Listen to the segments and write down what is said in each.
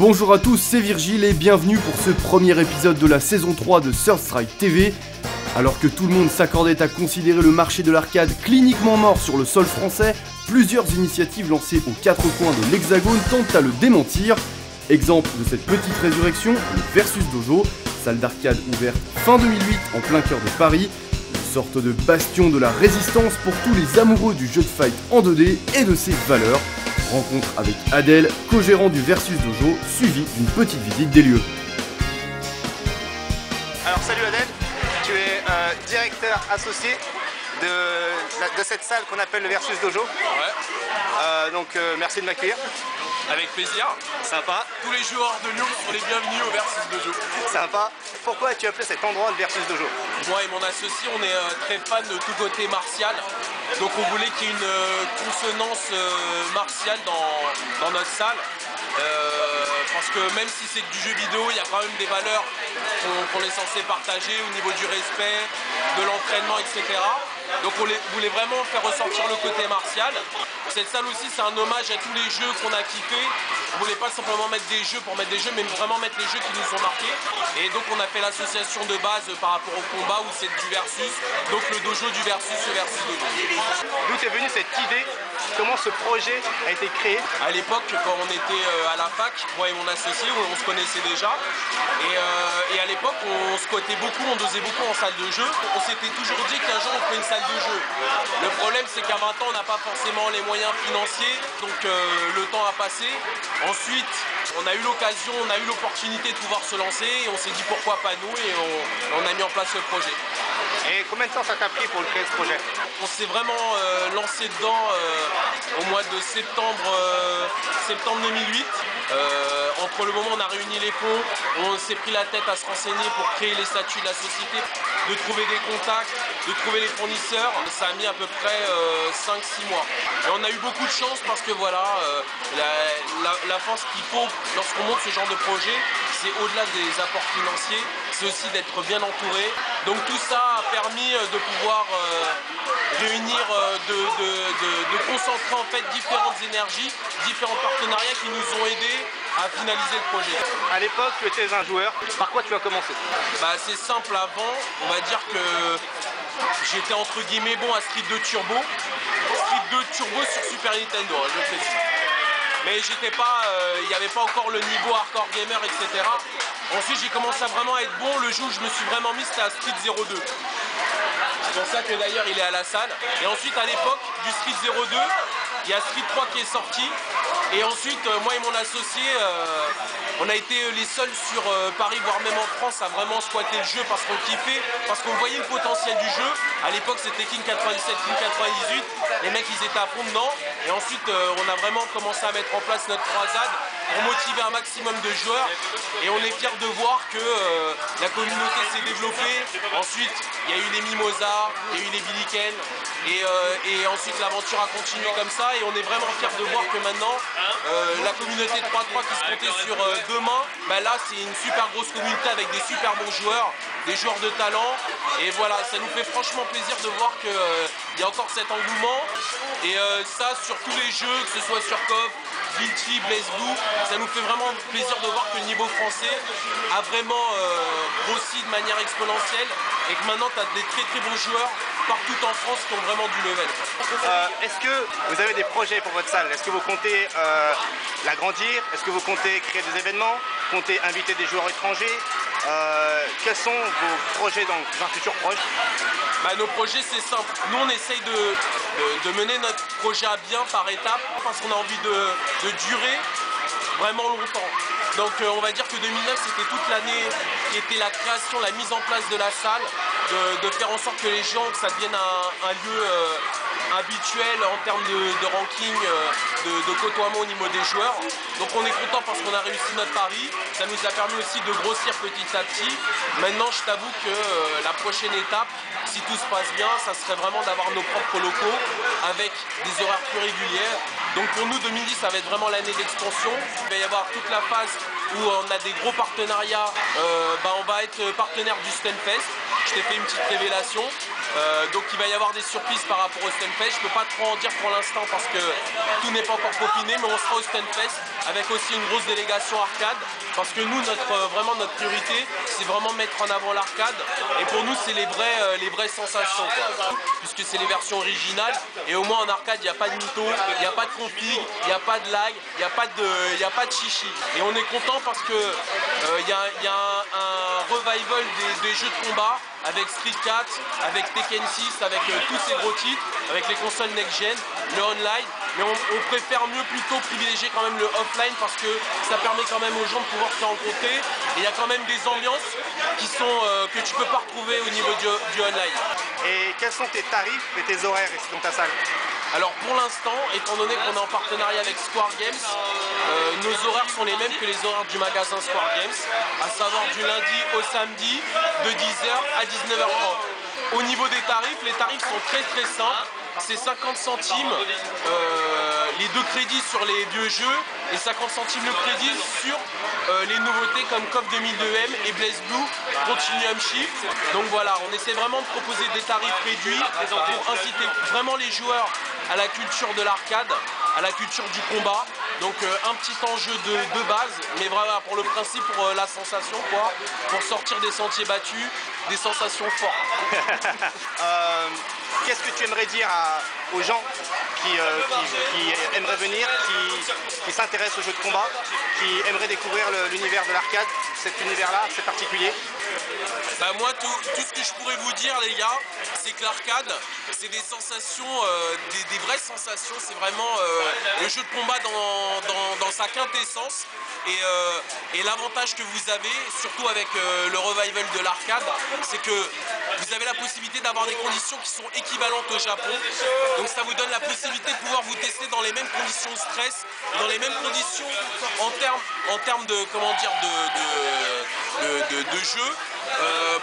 Bonjour à tous, c'est Virgile et bienvenue pour ce premier épisode de la saison 3 de Third Strike TV. Alors que tout le monde s'accordait à considérer le marché de l'arcade cliniquement mort sur le sol français, plusieurs initiatives lancées aux quatre coins de l'Hexagone tentent à le démentir. Exemple de cette petite résurrection, le Versus Dojo, salle d'arcade ouverte fin 2008 en plein cœur de Paris, une sorte de bastion de la résistance pour tous les amoureux du jeu de fight en 2D et de ses valeurs. Rencontre avec Adèle, co-gérant du Versus Dojo, suivi d'une petite visite des lieux. Alors salut Adèle, tu es directeur associé de cette salle qu'on appelle le Versus Dojo. Ouais. Donc merci de m'accueillir. Avec plaisir. Sympa. Tous les joueurs de Lyon sont les bienvenus au Versus Dojo. Sympa. Pourquoi as-tu appelé cet endroit le Versus Dojo? Moi et mon associé, on est très fans de tout côté martial. Donc on voulait qu'il y ait une consonance martiale dans notre salle. Parce que même si c'est que du jeu vidéo, il y a quand même des valeurs qu'on est censé partager au niveau du respect, de l'entraînement, etc. Donc on voulait vraiment faire ressortir le côté martial. Cette salle aussi, c'est un hommage à tous les jeux qu'on a kiffés. On voulait pas simplement mettre des jeux pour mettre des jeux, mais vraiment mettre les jeux qui nous ont marqués. Et donc on a fait l'association de base par rapport au combat où c'est du versus. Donc le dojo du versus, le Versus Dojo. D'où est venue cette idée? Comment ce projet a été créé? À l'époque, quand on était à la fac, moi et mon associé, on se connaissait déjà. Et à l'époque, on squattait beaucoup, on dosait beaucoup en salle de jeu. On s'était toujours dit qu'un jour on ferait une salle de jeu. Le problème, c'est qu'à 20 ans, on n'a pas forcément les moyens financiers. Donc le temps a passé. Ensuite, on a eu l'occasion, on a eu l'opportunité de pouvoir se lancer. Et on s'est dit pourquoi pas nous, et on a mis en place ce projet. Et combien de temps ça t'a pris pour créer ce projet? On s'est vraiment lancé dedans au mois de septembre 2008. Entre le moment où on a réuni les fonds, on s'est pris la tête à se renseigner pour créer les statuts de la société, de trouver des contacts, de trouver les fournisseurs. Ça a mis à peu près 5-6 mois. Et on a eu beaucoup de chance parce que voilà, la force qu'il faut lorsqu'on monte ce genre de projet, c'est au-delà des apports financiers, c'est aussi d'être bien entouré. Donc tout ça a permis de pouvoir réunir, de concentrer en fait différentes énergies, différents partenariats qui nous ont aidés à finaliser le projet. À l'époque, tu étais un joueur. Par quoi tu as commencé? C'est simple, avant, on va dire que j'étais entre guillemets bon à Street 2 Turbo. Street 2 Turbo sur Super Nintendo, je précise. Mais j'étais pas, il n'y avait pas encore le niveau hardcore gamer, etc. Ensuite j'ai commencé à vraiment être bon. Le jeu où je me suis vraiment mis, c'était à Street 02. C'est pour ça que d'ailleurs il est à la salle. Et ensuite à l'époque du Street 02, il y a Street 3 qui est sorti. Et ensuite moi et mon associé, on a été les seuls sur Paris, voire même en France, à vraiment squatter le jeu parce qu'on kiffait, parce qu'on voyait le potentiel du jeu. À l'époque c'était King 97, King 98, les mecs ils étaient à fond dedans. Et ensuite on a vraiment commencé à mettre en place notre croisade pour motiver un maximum de joueurs. Et on est fiers de voir que la communauté s'est développée. Ensuite il y a eu les Mimosas, il y a eu les Billiken. Et ensuite l'aventure a continué comme ça. Et on est vraiment fiers de voir que maintenant la communauté de 3-3 qui se comptait sur 2 mains, là c'est une super grosse communauté avec des super bons joueurs, des joueurs de talent. Et voilà, ça nous fait franchement plaisir de voir qu'il y a encore cet engouement. Et ça sur tous les jeux, que ce soit sur KOF, Guilty, BlazBlue, ça nous fait vraiment plaisir de voir que le niveau français a vraiment grossi de manière exponentielle et que maintenant tu as des très bons joueurs partout en France qui ont vraiment du level. Est-ce que vous avez des projets pour votre salle? Est-ce que vous comptez l'agrandir? Est-ce que vous comptez créer des événements? Comptez inviter des joueurs étrangers? Quels sont vos projets dans un futur proche? Nos projets c'est simple, nous on essaye de mener notre projet à bien par étapes parce qu'on a envie de durer vraiment longtemps. Donc on va dire que 2009 c'était toute l'année qui était la création, la mise en place de la salle, de faire en sorte que les gens, que ça devienne un lieu habituel en termes de ranking, de côtoiement au niveau des joueurs. Donc on est content parce qu'on a réussi notre pari. Ça nous a permis aussi de grossir petit à petit. Maintenant je t'avoue que la prochaine étape, si tout se passe bien, ça serait vraiment d'avoir nos propres locaux avec des horaires plus réguliers. Donc pour nous 2010 ça va être vraiment l'année d'expansion. Il va y avoir toute la phase où on a des gros partenariats. On va être partenaire du Stunfest. Je t'ai fait une petite révélation. Donc il va y avoir des surprises par rapport au Stunfest. Je peux pas trop en dire pour l'instant parce que tout n'est pas encore peaufiné, mais on sera au Stunfest avec aussi une grosse délégation arcade. Parce que nous, vraiment notre priorité, c'est vraiment mettre en avant l'arcade. Et pour nous, c'est les vraies sensations, quoi. Puisque c'est les versions originales. Et au moins en arcade, il n'y a pas de mytho, il n'y a pas de config, il n'y a pas de lag, il n'y a pas de chichi. Et on est content parce que il y a un revival des jeux de combat avec Street 4, avec Tekken 6, avec tous ces gros titres, avec les consoles next-gen, le online. Mais on préfère mieux plutôt privilégier quand même le offline parce que ça permet quand même aux gens de pouvoir se rencontrer. Et il y a quand même des ambiances qui sont, que tu peux pas retrouver au niveau du online. Et quels sont tes tarifs et tes horaires ici dans ta salle? Alors pour l'instant, étant donné qu'on est en partenariat avec Square Games, nos horaires sont les mêmes que les horaires du magasin Square Games, à savoir du lundi au samedi de 10h à 19h30. Au niveau des tarifs, les tarifs sont très simples. C'est 50 centimes les 2 crédits sur les vieux jeux et 50 centimes le crédit sur les nouveautés comme KOF 2002M et BlazBlue Continuum Shift. Donc voilà, on essaie vraiment de proposer des tarifs réduits pour inciter vraiment les joueurs à la culture de l'arcade, à la culture du combat. Donc un petit enjeu de base, mais vraiment pour le principe, pour la sensation, quoi, pour sortir des sentiers battus, des sensations fortes. Qu'est-ce que tu aimerais dire aux gens qui aimeraient venir, qui s'intéressent aux jeux de combat, qui aimeraient découvrir l'univers de l'arcade, cet univers-là, c'est particulier? Bah moi, tout ce que je pourrais vous dire, les gars, c'est que l'arcade, c'est des sensations, des vraies sensations. C'est vraiment le jeu de combat dans sa quintessence. Et l'avantage que vous avez, surtout avec le revival de l'arcade, c'est que vous avez la possibilité d'avoir des conditions qui sont équivalentes au Japon. Donc ça vous donne la possibilité de pouvoir vous tester dans les mêmes conditions de stress, dans les mêmes conditions en termes de, comment dire, de jeu.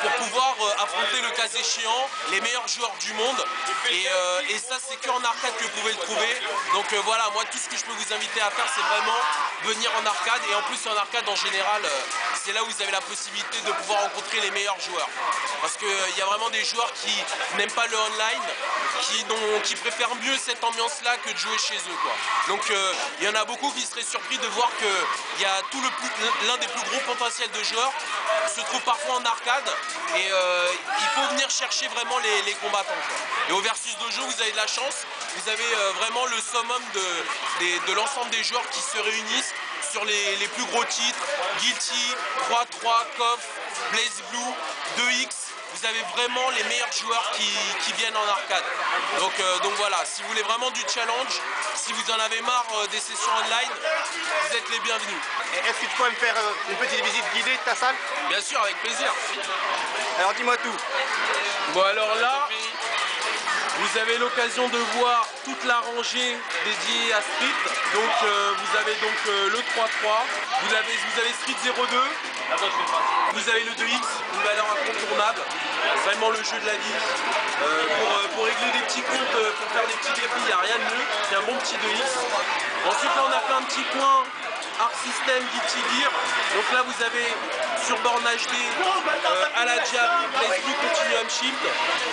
Pour pouvoir affronter le cas échéant les meilleurs joueurs du monde et ça c'est qu'en arcade que vous pouvez le trouver. Donc voilà, moi tout ce que je peux vous inviter à faire c'est vraiment venir en arcade et en plus en arcade en général c'est là où vous avez la possibilité de pouvoir rencontrer les meilleurs joueurs parce qu'il y a vraiment des joueurs qui n'aiment pas le online, qui préfèrent mieux cette ambiance là que de jouer chez eux, quoi. Donc il y en a beaucoup qui seraient surpris de voir qu'il y a l'un des plus gros potentiels de joueurs se trouve parfois en arcade et il faut venir chercher vraiment les combattants, quoi. Et au Versus Dojo vous avez de la chance, vous avez vraiment le summum de l'ensemble des joueurs qui se réunissent sur les plus gros titres, Guilty, 3-3, KOF, BlazBlue, 2X. Vous avez vraiment les meilleurs joueurs qui viennent en arcade. Donc voilà, si vous voulez vraiment du challenge, si vous en avez marre des sessions online, vous êtes les bienvenus. Est-ce que tu peux me faire une petite visite guidée de ta salle? Bien sûr, avec plaisir. Alors dis-moi tout. Bon alors là, vous avez l'occasion de voir toute la rangée dédiée à Street. Donc vous avez donc le 3-3, vous avez Street 02. Vous avez le 2X, une valeur incontournable, vraiment le jeu de la vie. Pour régler des petits comptes, pour faire des petits défis, il n'y a rien de mieux, c'est un bon petit 2X. Ensuite là on a fait un petit coin Arc System Guilty Gear. Donc là vous avez sur borne HD à la Jab, BlazBlue Continuum Shift,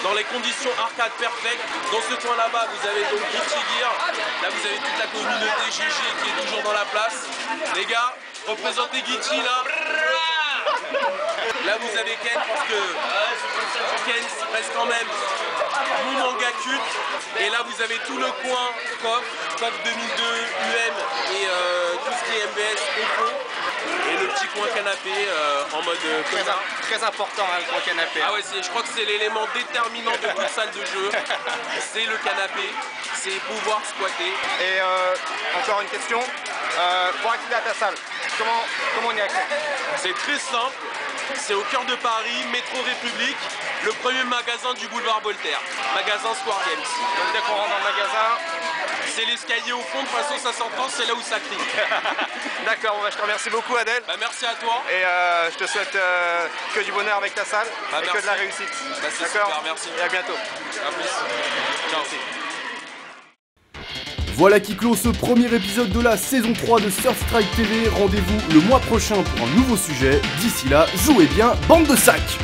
dans les conditions arcade perfect. Dans ce coin là-bas vous avez donc Guilty Gear. Là vous avez toute la communauté GG qui est toujours dans la place. Les gars, représentez Guilty là. Là vous avez Ken parce que Ken reste quand même mon manga culte. Et là vous avez tout le coin KOF 2002, UM et tout ce qui est MBS au fond. Et le petit coin canapé en mode Très important hein, le coin canapé. Ah ouais, je crois que c'est l'élément déterminant de toute salle de jeu. C'est le canapé, c'est pouvoir squatter. Et encore une question, pour accéder à ta salle, comment on y accède? C'est très simple, c'est au cœur de Paris, métro République, le premier magasin du boulevard Voltaire, magasin Square Games. Donc dès qu'on rentre dans le magasin, c'est l'escalier au fond, de toute façon ça s'entend, c'est là où ça crie. D'accord, je te remercie beaucoup Adèle. Bah, merci à toi. Et je te souhaite que du bonheur avec ta salle et merci. que de la réussite. Bah, c'est super, merci. Et à bientôt. À plus. Ciao. Merci. Voilà qui clôt ce premier épisode de la saison 3 de Surfstrike TV. Rendez-vous le mois prochain pour un nouveau sujet. D'ici là, jouez bien, bande de sacs!